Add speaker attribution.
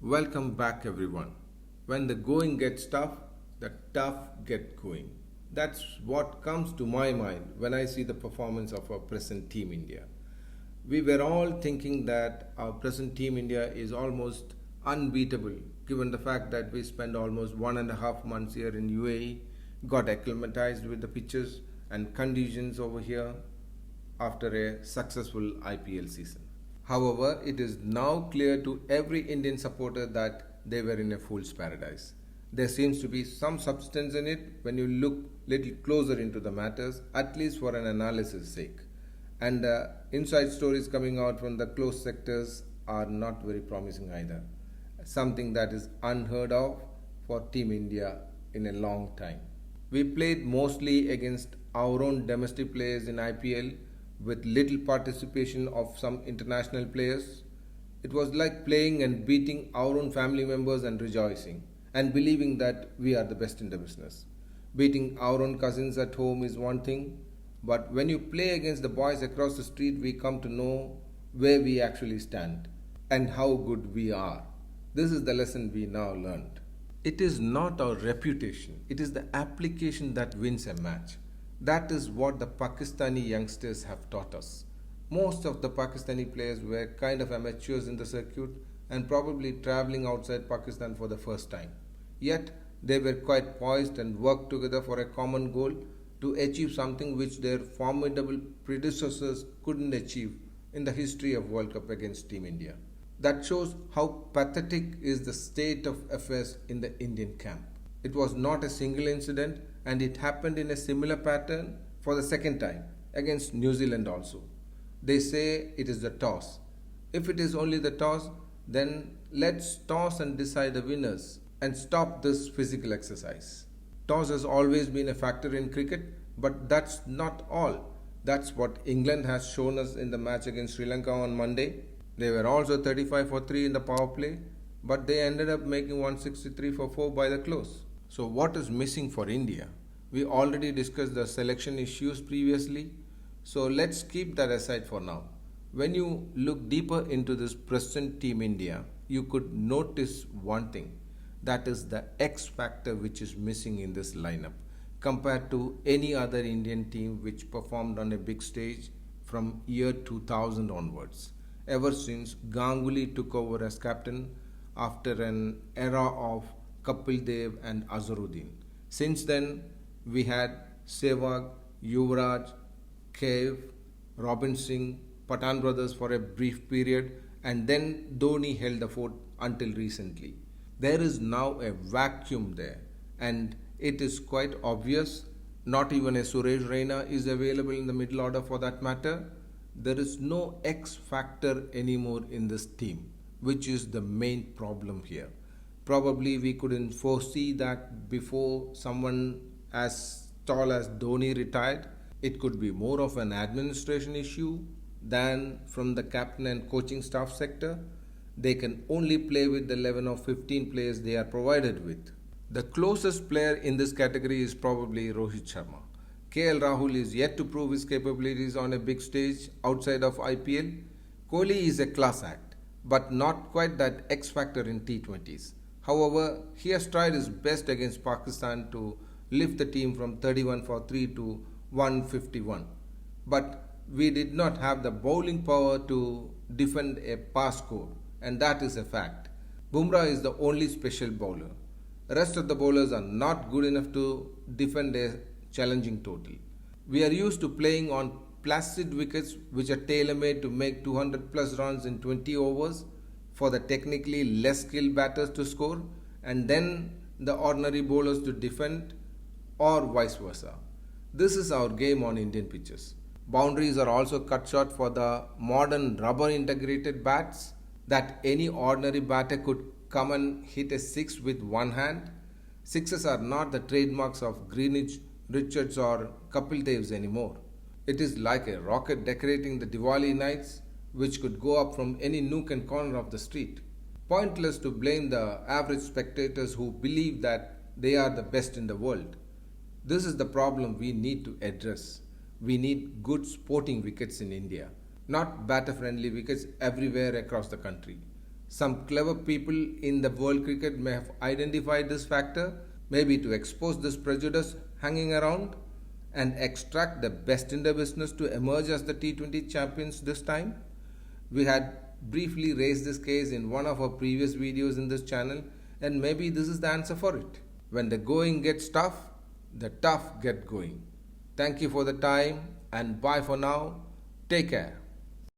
Speaker 1: Welcome back, everyone. When the going gets tough, the tough get going. That's what comes to my mind when I see the performance of our present Team India. We were all thinking that our present Team India is almost unbeatable given the fact that we spent almost 1.5 months here in UAE, got acclimatized with the pitches and conditions over here after a successful IPL season. However, it is now clear to every Indian supporter that they were in a fool's paradise. There seems to be some substance in it when you look little closer into the matters, at least for an analysis sake. And the inside stories coming out from the close sectors are not very promising either. Something that is unheard of for Team India in a long time. We played mostly against our own domestic players in IPL with little participation of some international players. It was like playing and beating our own family members and rejoicing and believing that we are the best in the business. Beating our own cousins at home is one thing, but when you play against the boys across the street, we come to know where we actually stand and how good we are. This is the lesson we now learned. It is not our reputation, it is the application that wins a match. That is what the Pakistani youngsters have taught us. Most of the Pakistani players were kind of amateurs in the circuit and probably traveling outside Pakistan for the first time. Yet they were quite poised and worked together for a common goal to achieve something which their formidable predecessors couldn't achieve in the history of World Cup against Team India. That shows how pathetic is the state of affairs in the Indian camp. It was not a single incident and it happened in a similar pattern for the second time against New Zealand also. They say it is the toss. If it is only the toss, then let's toss and decide the winners and stop this physical exercise. Toss has always been a factor in cricket, but that's not all. That's what England has shown us in the match against Sri Lanka on Monday. They were also 35 for 3 in the power play, but they ended up making 163 for 4 by the close. So what is missing for India? We already discussed the selection issues previously, so let's keep that aside for now. When you look deeper into this present Team India, you could notice one thing. That is the X factor which is missing in this lineup compared to any other Indian team which performed on a big stage from year 2000 onwards, ever since Ganguly took over as captain after an era of Kapil Dev and Azharuddin. Since then, we had Sehwag, Yuvraj, Kev, Robin Singh, Pathan brothers for a brief period, and then Dhoni held the fort until recently. There is now a vacuum there, and it is quite obvious. Not even a Suresh Raina is available in the middle order for that matter. There is no X factor anymore in this team, which is the main problem here. Probably we couldn't foresee that before someone as tall as Dhoni retired. It could be more of an administration issue than from the captain and coaching staff sector. They can only play with the 11 or 15 players they are provided with. The closest player in this category is probably Rohit Sharma. KL Rahul is yet to prove his capabilities on a big stage outside of IPL. Kohli is a class act, but not quite that X factor in T20s. However, he has tried his best against Pakistan to lift the team from 31 for 3 to 151. But we did not have the bowling power to defend a pass score, and that is a fact. Bumrah is the only special bowler. The rest of the bowlers are not good enough to defend a challenging total. We are used to playing on placid wickets which are tailor-made to make 200 plus runs in 20 overs for the technically less skilled batters to score and then the ordinary bowlers to defend, or vice versa. This is our game on Indian pitches. Boundaries are also cut short for the modern rubber integrated bats that any ordinary batter could come and hit a six with one hand. Sixes are not the trademarks of Greenwich, Richards or Kapil Devs anymore. It is like a rocket decorating the Diwali nights which could go up from any nook and corner of the street. Pointless to blame the average spectators who believe that they are the best in the world. This is the problem we need to address. We need good sporting wickets in India, not batter friendly wickets everywhere across the country. Some clever people in the world cricket may have identified this factor, maybe to expose this prejudice hanging around and extract the best in the business to emerge as the T20 champions this time. We had briefly raised this case in one of our previous videos in this channel, and maybe this is the answer for it. When the going gets tough, the tough get going. Thank you for the time and bye for now. Take care.